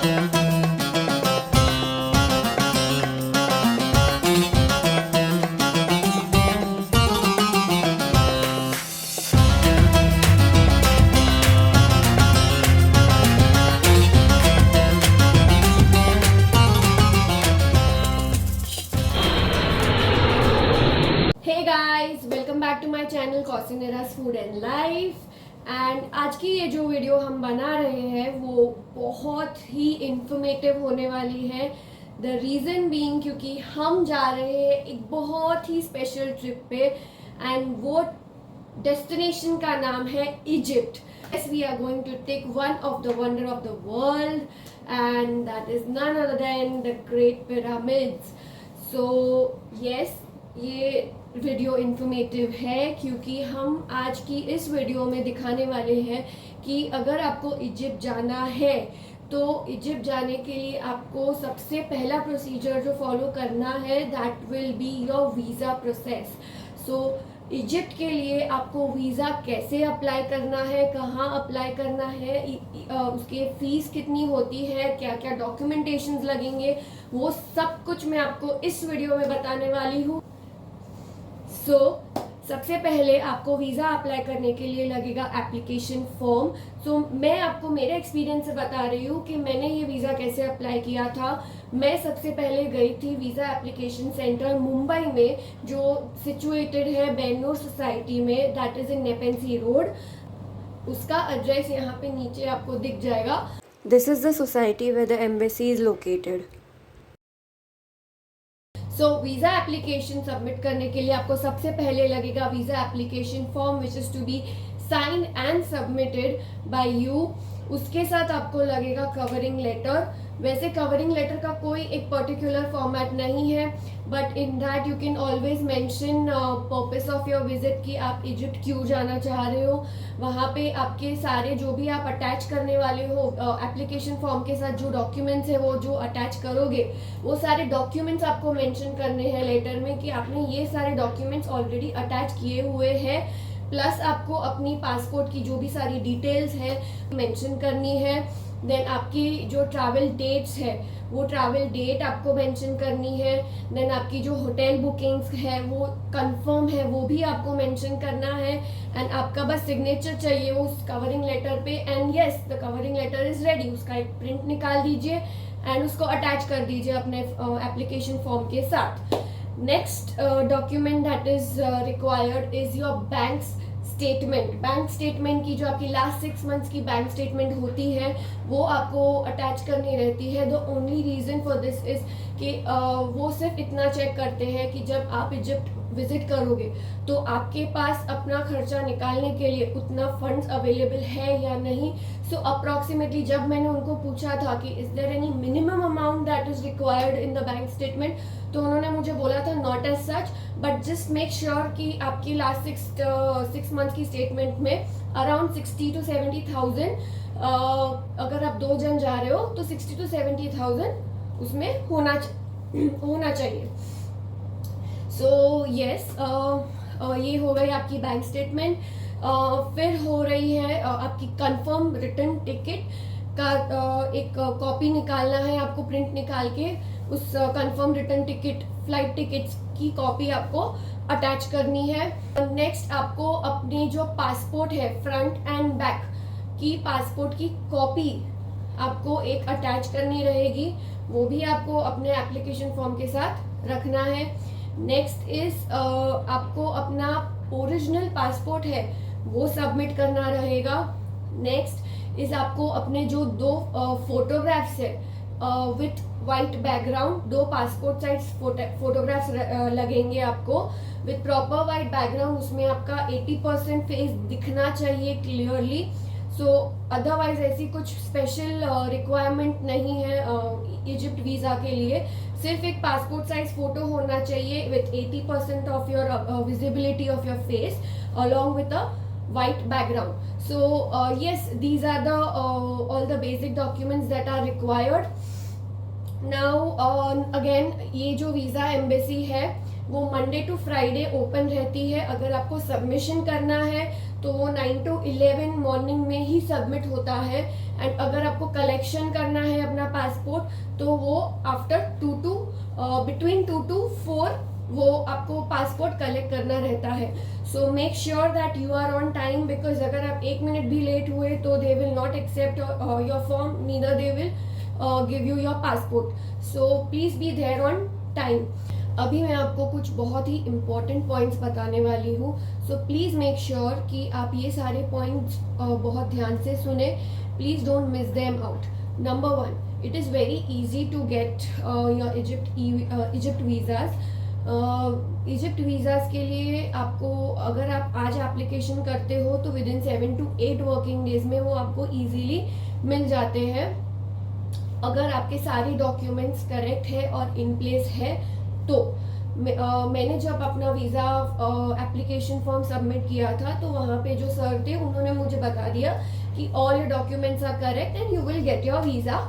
Hey guys, welcome back to my channel कॉसिनेरास food and life. And आज की ये जो वीडियो हम बना रहे हैं वो बहुत ही इंफॉर्मेटिव होने वाली है। द रीज़न बीइंग क्योंकि हम जा रहे हैं एक बहुत ही स्पेशल ट्रिप पे एंड वो डेस्टिनेशन का नाम है Egypt. Yes, we are going to take one of the wonder of the world and that is none other than the Great Pyramids. So yes, ये वीडियो इन्फॉर्मेटिव है क्योंकि हम आज की इस वीडियो में दिखाने वाले हैं कि अगर आपको इजिप्ट जाना है तो इजिप्ट जाने के लिए आपको सबसे पहला प्रोसीजर जो फॉलो करना है that will be your visa process. So Egypt के लिए आपको वीज़ा कैसे अप्लाई करना है, कहाँ अप्लाई करना है, उसके फीस कितनी होती है, क्या क्या डॉक्यूमेंटेशंस लगेंगे, वो सब कुछ मैं आपको इस वीडियो में बताने वाली हूँ। सबसे पहले आपको वीज़ा अप्लाई करने के लिए लगेगा एप्लीकेशन फॉर्म। मैं आपको मेरे एक्सपीरियंस से बता रही हूँ कि मैंने ये वीज़ा कैसे अप्लाई किया था। मैं सबसे पहले गई थी वीज़ा एप्लीकेशन सेंटर मुंबई में जो सिचुएटेड है बेन्नूर सोसाइटी में, that is in Nepean Sea Road. उसका एड्रेस यहाँ पे नीचे आपको दिख जाएगा। This is the society where the embassy is located. Visa application submit करने के लिए आपको सबसे पहले लगेगा visa application form which is to be sign and submitted by you. उसके साथ आपको लगेगा कवरिंग लेटर। वैसे कवरिंग लेटर का कोई एक पर्टिकुलर फॉर्मेट नहीं है, but in that you can always mention purpose of your visit कि आप इजिप्ट क्यों जाना चाह रहे हो। वहाँ पे आपके सारे जो भी आप अटैच करने वाले हो एप्लीकेशन फॉर्म के साथ जो डॉक्यूमेंट्स है वो जो अटैच करोगे वो सारे डॉक्यूमेंट्स आपको मेंशन करने हैं लेटर में कि आपने ये सारे डॉक्यूमेंट्स ऑलरेडी अटैच किए हुए हैं। प्लस आपको अपनी पासपोर्ट की जो भी सारी डिटेल्स है मेंशन करनी है। देन आपकी जो ट्रैवल डेट्स है वो ट्रैवल डेट आपको मेंशन करनी है। देन आपकी जो होटल बुकिंग्स है वो कंफर्म है वो भी आपको मेंशन करना है। एंड आपका बस सिग्नेचर चाहिए उस कवरिंग लेटर पे। And yes, the covering letter is ready. उसका एक प्रिंट निकाल दीजिए एंड उसको अटैच कर दीजिए अपने एप्लीकेशन फॉर्म के साथ। Next document that is required is your bank statement. Bank statement की जो आपकी लास्ट 6 मंथ्स की बैंक स्टेटमेंट होती है वो आपको अटैच करनी रहती है। The only reason for this is कि वो सिर्फ इतना चेक करते हैं कि जब आप इजिप्ट विजिट करोगे तो आपके पास अपना खर्चा निकालने के लिए उतना फंड्स अवेलेबल है या नहीं। सो अप्रॉक्सीमेटली जब मैंने उनको पूछा था कि is there any minimum amount that is required in the bank statement, तो उन्होंने मुझे बोला था not as such, but just make sure कि आपकी लास्ट 6 मंथ की स्टेटमेंट में अराउंड 60 to 70,000 अगर आप 2 जन जा रहे हो तो 60 to 70,000 उसमें होना चाहिए। सो यस, ये हो गई आपकी बैंक स्टेटमेंट। फिर हो रही है आपकी कंफर्म रिटर्न टिकट का एक कॉपी निकालना है आपको, प्रिंट निकाल के उस confirm return ticket flight tickets की कॉपी आपको अटैच करनी है। नेक्स्ट आपको अपनी जो पासपोर्ट है फ्रंट एंड बैक की पासपोर्ट की कॉपी आपको एक अटैच करनी रहेगी, वो भी आपको अपने एप्लीकेशन फॉर्म के साथ रखना है। नेक्स्ट इज आपको अपना ओरिजिनल पासपोर्ट है वो सबमिट करना रहेगा। नेक्स्ट इज आपको अपने जो 2 फोटोग्राफ्स है with white background, 2 passport size photographs लगेंगे आपको विथ प्रॉपर वाइट बैकग्राउंड। उसमें आपका 80% फेस दिखना चाहिए क्लियरली। सो अदरवाइज ऐसी कुछ स्पेशल रिक्वायरमेंट नहीं है इजिप्ट वीज़ा के लिए। सिर्फ एक पासपोर्ट साइज फोटो होना चाहिए with 80% of your visibility of your face along with a white background. So yes, these are the all the basic documents that are required. Now again, ये जो visa embassy है वो Monday to Friday open रहती है। अगर आपको submission करना है तो वो 9 to 11 मॉर्निंग में ही सबमिट होता है। एंड अगर आपको कलेक्शन करना है अपना पासपोर्ट तो वो आफ्टर बिटवीन 2 to 4 वो आपको पासपोर्ट कलेक्ट करना रहता है. So make sure that you are on time, because अगर आप 1 मिनट भी लेट हुए तो they will not accept your form, neither they will give you your passport. So please be there on time. अभी मैं आपको कुछ बहुत ही इम्पोर्टेंट पॉइंट्स बताने वाली हूँ. सो प्लीज़ मेक श्योर कि आप ये सारे पॉइंट्स बहुत ध्यान से सुने. Please don't miss them out. Number 1, it is very easy to get your Egypt visas. Egypt visas के लिए आपको, अगर आप आज एप्लीकेशन करते हो तो with in 7 to 8 working days में वो आपको ईजीली मिल जाते हैं, अगर आपके सारी डॉक्यूमेंट्स करेक्ट है और इन प्लेस है. तो मैंने जब अपना वीज़ा एप्लीकेशन फॉर्म सबमिट किया था तो वहाँ पे जो सर थे उन्होंने मुझे बता दिया कि all your documents are correct and you will get your visa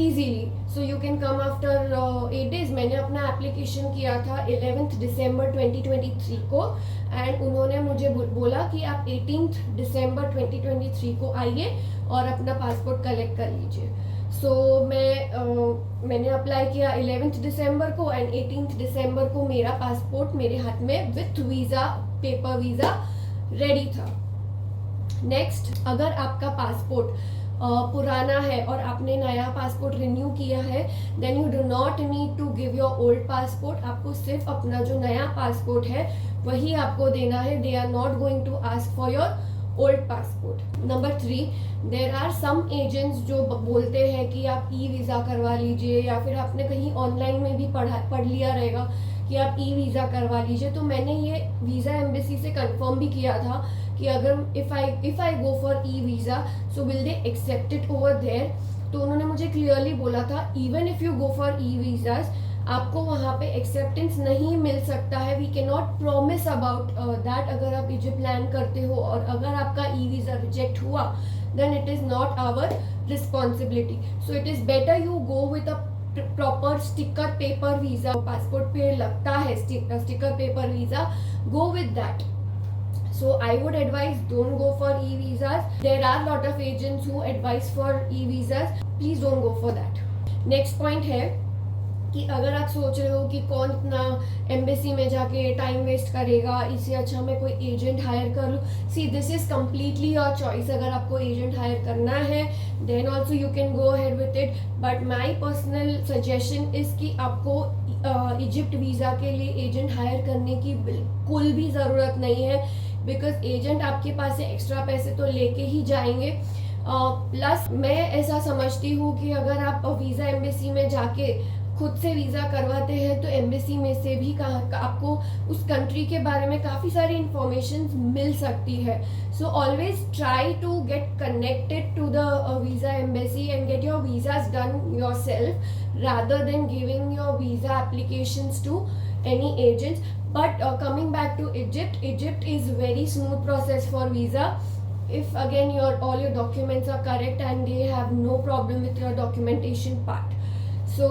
easily. So you can come after 8 days. मैंने अपना एप्लीकेशन किया था 11th December 2023 को एंड उन्होंने मुझे बोला कि आप 18th December 2023 को आइए और अपना पासपोर्ट कलेक्ट कर लीजिए. सो मैंने अप्लाई किया 11th December को एंड 18th December को मेरा पासपोर्ट मेरे हाथ में with visa, paper visa ready था. नेक्स्ट, अगर आपका पासपोर्ट पुराना है और आपने नया पासपोर्ट रिन्यू किया है, then you do not need to give your old passport. आपको सिर्फ अपना जो नया पासपोर्ट है वही आपको देना है. They are not going to ask for your old passport. Number 3, there are some agents जो बोलते हैं कि आप ई वीज़ा करवा लीजिए, या फिर आपने कहीं ऑनलाइन में भी पढ़ लिया रहेगा कि आप ई वीज़ा करवा लीजिए. तो मैंने ये वीज़ा एम्बेसी से कंफर्म भी किया था कि अगर if I go for e visa so will they accept it over there. तो उन्होंने मुझे क्लियरली बोला था even if you go for e visas आपको वहाँ पे एक्सेप्टेंस नहीं मिल सकता है. We can not promise about that. अगर आप इजिप्ट लैंड करते हो और अगर आपका ई वीज़ा रिजेक्ट हुआ then it is not our responsibility. So it is better you go with a proper sticker paper visa. Passport पे लगता है sticker paper visa, go with that. So I would advise don't go for e-visas. There are lot of agents who advise for e-visas. Please don't go for that. Next point है कि अगर आप सोच रहे हो कि कौन इतना एम्बेसी में जाके टाइम वेस्ट करेगा, इससे अच्छा मैं कोई एजेंट हायर कर लूँ. See this is completely your choice. अगर आपको एजेंट हायर करना है then also you can go ahead with it. But my personal suggestion is कि आपको इजिप्ट वीज़ा के लिए एजेंट हायर करने की बिल्कुल भी ज़रूरत नहीं है, बिकॉज एजेंट आपके पास से एक्स्ट्रा पैसे तो लेके ही जाएंगे. प्लस मैं ऐसा समझती हूँ कि अगर आप वीज़ा एम्बेसी में जाके खुद से वीज़ा करवाते हैं तो एम्बेसी में से भी आपको उस कंट्री के बारे में काफ़ी सारी इंफॉर्मेशन मिल सकती है. So always try to get connected to the visa embassy and get your visas done yourself rather than giving your visa applications to any agents. But coming back to Egypt is very smooth process for visa if again all your documents are correct and they have no problem with your documentation part. So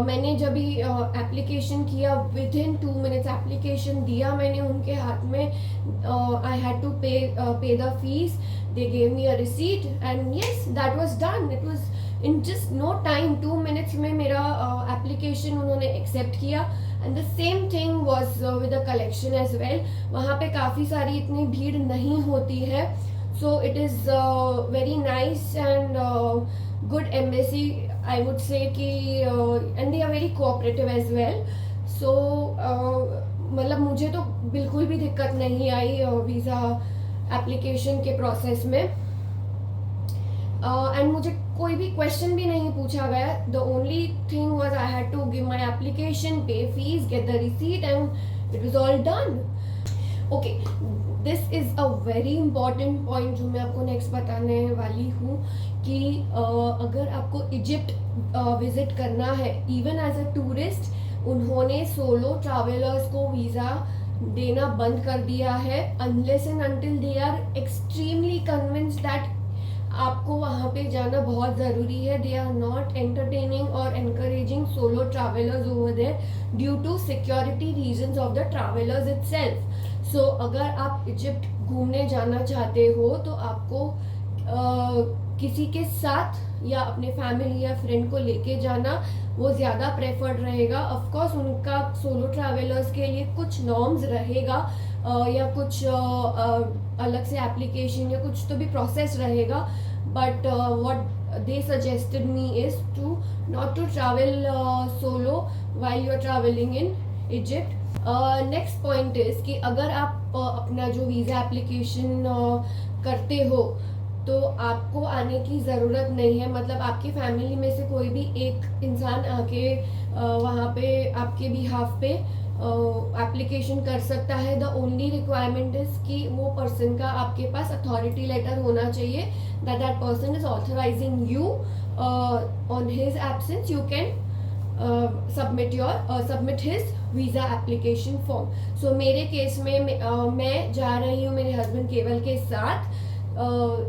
मैंने जब भी application किया with in 2 minutes application दिया मैंने उनके हाथ में. I had to pay the fees. They gave me a receipt and yes that was done. It was in just no time. 2 minutes में मेरा एप्लीकेशन उन्होंने एक्सेप्ट किया. And the same thing was with the collection as well. वहाँ पे काफ़ी सारी इतनी भीड़ नहीं होती है. So it is very nice and good embassy I would say कि and they are very cooperative as well. So मतलब मुझे तो बिल्कुल भी दिक्कत नहीं आई वीज़ा एप्लीकेशन के प्रोसेस में. एंड मुझे कोई भी क्वेश्चन भी नहीं पूछा गया. The only thing was I had to give my application, pay fees, get the receipt and it was all done. Okay, this is a very important point जो मैं आपको नेक्स्ट बताने वाली हूँ कि अगर आपको इजिप्ट विजिट करना है इवन एज अ टूरिस्ट, उन्होंने सोलो ट्रैवलर्स को वीज़ा देना बंद कर दिया है unless and until they are extremely convinced that आपको वहाँ पे जाना बहुत ज़रूरी है. दे आर नॉट एंटरटेनिंग और encouraging solo travellers over there due to security reasons of the travellers itself. So अगर आप इजिप्ट घूमने जाना चाहते हो तो आपको किसी के साथ या अपने फैमिली या फ्रेंड को लेके जाना वो ज़्यादा प्रेफर्ड रहेगा। ऑफ कोर्स उनका सोलो ट्रैवलर्स के लिए कुछ नॉर्म्स रहेगा या कुछ अलग से एप्लीकेशन या कुछ तो भी प्रोसेस रहेगा, but what they suggested me is to not to travel solo while you are traveling in Egypt. Next point is कि अगर आप अपना जो वीज़ा एप्लीकेशन करते हो तो आपको आने की ज़रूरत नहीं है, मतलब आपकी फैमिली में से कोई भी एक इंसान आके वहाँ पे आपके बिहाफ पे एप्लीकेशन कर सकता है। द ओनली रिक्वायरमेंट इज कि वो पर्सन का आपके पास अथॉरिटी लेटर होना चाहिए that person is authorizing you on his absence you can submit his visa application form. So मेरे केस में मैं जा रही हूँ मेरे हस्बैंड केवल के साथ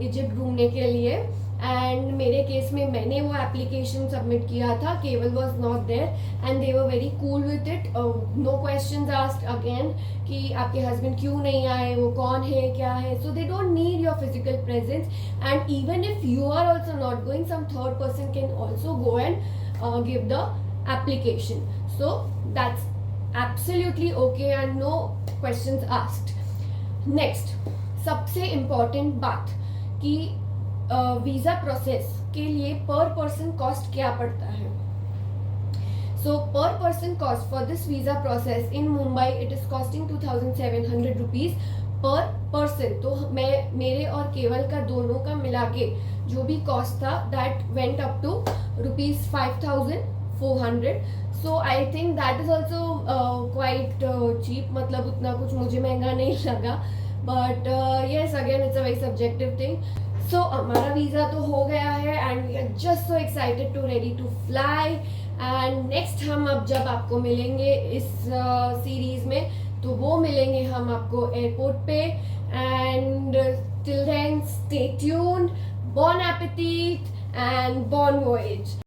इजिप्ट घूमने के लिए, एंड मेरे केस में मैंने वो एप्लीकेशन सबमिट किया था, केवल was not there and they were very cool with it. No questions asked again कि आपके हस्बैंड क्यों नहीं आए, वो कौन है क्या है। So they don't need your physical presence, and even if you are also not going, some third person can also go and give the application. So that's absolutely okay and no questions asked. Next सबसे important बात कि visa process के लिए पर person cost क्या पड़ता है। सो पर person cost for this visa process in Mumbai it is costing 2700 rupees पर पर्सन। तो मैं मेरे और केवल का दोनों का मिला के जो भी कॉस्ट था that went up to ₹5400। So I think that is also quite cheap, मतलब उतना कुछ मुझे महंगा नहीं लगा, but yes again it's a very subjective thing. So हमारा वीज़ा तो हो गया है and we are just so excited to ready to fly. And next हम अब जब आपको मिलेंगे इस सीरीज में तो वो मिलेंगे हम आपको एयरपोर्ट पे। And till then stay tuned, bon appetit and Bon वॉयेज।